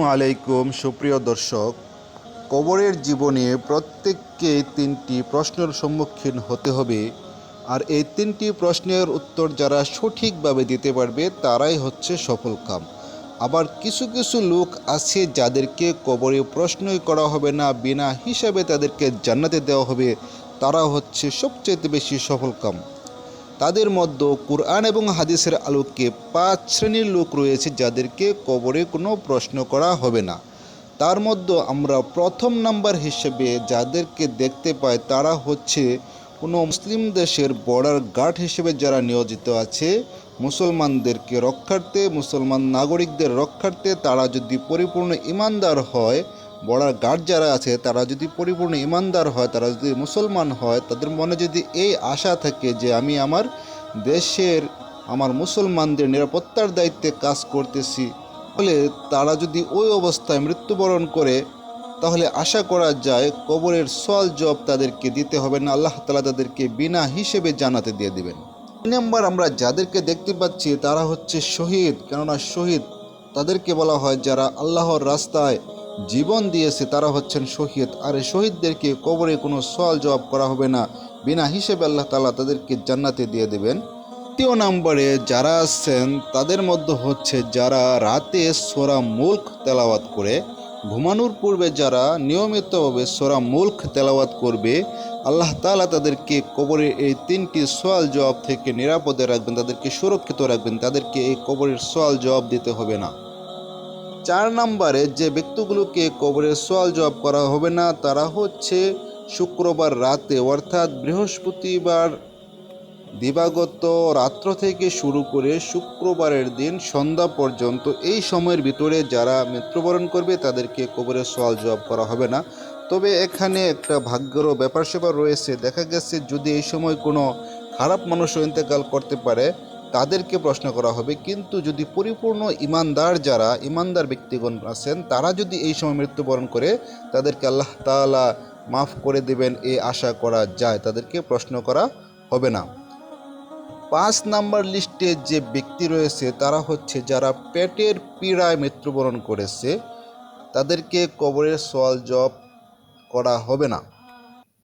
আসসালামু আলাইকুম সুপ্রিয় দর্শক, কবরের জীবনে প্রত্যেককে তিনটি প্রশ্নের সম্মুখীন হতে হবে। আর এই তিনটি প্রশ্নের উত্তর যারা সঠিকভাবে দিতে পারবে তারাই হচ্ছে সফলকাম। আবার কিছু কিছু লোক আছে যাদেরকে কবরে প্রশ্নই করা হবে না, বিনা হিসাবে তাদেরকে জান্নাতে দেওয়া হবে, তারা হচ্ছে সবচেয়ে বেশি সফলকাম। তাদের মধ্যে কুরআন এবং হাদিসের আলোকে 5 শ্রেণীর লোক রয়েছে যাদেরকে কবরে কোনো প্রশ্ন করা হবে না। তার মধ্যে আমরা প্রথম নাম্বার হিসেবে যাদেরকে দেখতে পাই তারা হচ্ছে কোনো মুসলিম দেশের বর্ডার গার্ড হিসেবে যারা নিয়োজিত আছে, মুসলমানদেরকে রক্ষার্থে, মুসলমান নাগরিকদের রক্ষার্থে তারা যদি পরিপূর্ণ ইমানদার হয়, বর্ডার গার্ড যারা আছে তারা যদি পরিপূর্ণ ইমানদার হয়, তারা যদি মুসলমান হয়, তাদের মনে যদি এই আশা থাকে যে আমি আমার দেশের আমার মুসলমানদের নিরাপত্তার দায়িত্বে কাজ করতেছি, তাহলে তারা যদি ওই অবস্থায় মৃত্যুবরণ করে তাহলে আশা করা যায় কবরের সওয়াল জবাব তাদেরকে দিতে হবে না, আল্লাহ তাআলা তাদেরকে বিনা হিসেবে জান্নাতে দিয়ে দিবেন। 2 নম্বর আমরা যাদেরকে দেখতে পাচ্ছি তারা হচ্ছে শহীদ। কেননা শহীদ তাদেরকে বলা হয় যারা আল্লাহর রাস্তায় জীবন দিয়েছে, তারা হচ্ছেন শহীদ। আর এই শহীদদেরকে কবরে কোনো সওয়াল জবাব করা হবে না, বিনা হিসেবে আল্লাহ তাআলা তাদেরকে জান্নাতে দিয়ে দেবেন। 3 নম্বরে যারা আছেন তাদের মধ্যে হচ্ছে যারা রাতে সূরা মুলক তেলাওয়াত করে, ঘুমানোর পূর্বে যারা নিয়মিতভাবে সূরা মুলক তেলাওয়াত করবে, আল্লাহ তাআলা তাদেরকে কবরের এই 3টি সওয়াল জবাব থেকে নিরাপদে রাখবেন, তাদেরকে সুরক্ষিত রাখবেন, তাদেরকে এই কবরের সওয়াল জবাব দিতে হবে না। 4 নম্বরে যে ব্যক্তিগুলোকে কবরের সওয়াল জবাব করা হবে না তারা হচ্ছে শুক্রবার রাতে অর্থাৎ বৃহস্পতিবার দিবাগত রাত্র থেকে শুরু করে শুক্রবারের দিন সন্ধ্যা পর্যন্ত এই সময়ের ভিতরে যারা মৃত্যুবরণ করবে তাদেরকে কবরের সওয়াল জবাব করা হবে না। তবে এখানে একটা ভাগ্যেরও ব্যাপার স্যাপার রয়েছে। দেখা গেছে যদি এই সময় কোনো খারাপ মানুষও ইন্তেকাল করতে পারে তাদেরকে প্রশ্ন করা হবে, কিন্তু যদি পরিপূর্ণ ইমানদার যারা ইমানদার ব্যক্তিগণ আছেন তারা যদি এই সময় মৃত্যুবরণ করে তাদেরকে আল্লাহ তাআলা মাফ করে দেবেন এই আশা করা যায়, তাদেরকে প্রশ্ন করা হবে না। 5 নাম্বার লিস্টে যে ব্যক্তি রয়েছে তারা হচ্ছে যারা পেটের পীড়ায় মৃত্যুবরণ করেছে, তাদেরকে কবরের সওয়াল জবাব করা হবে না।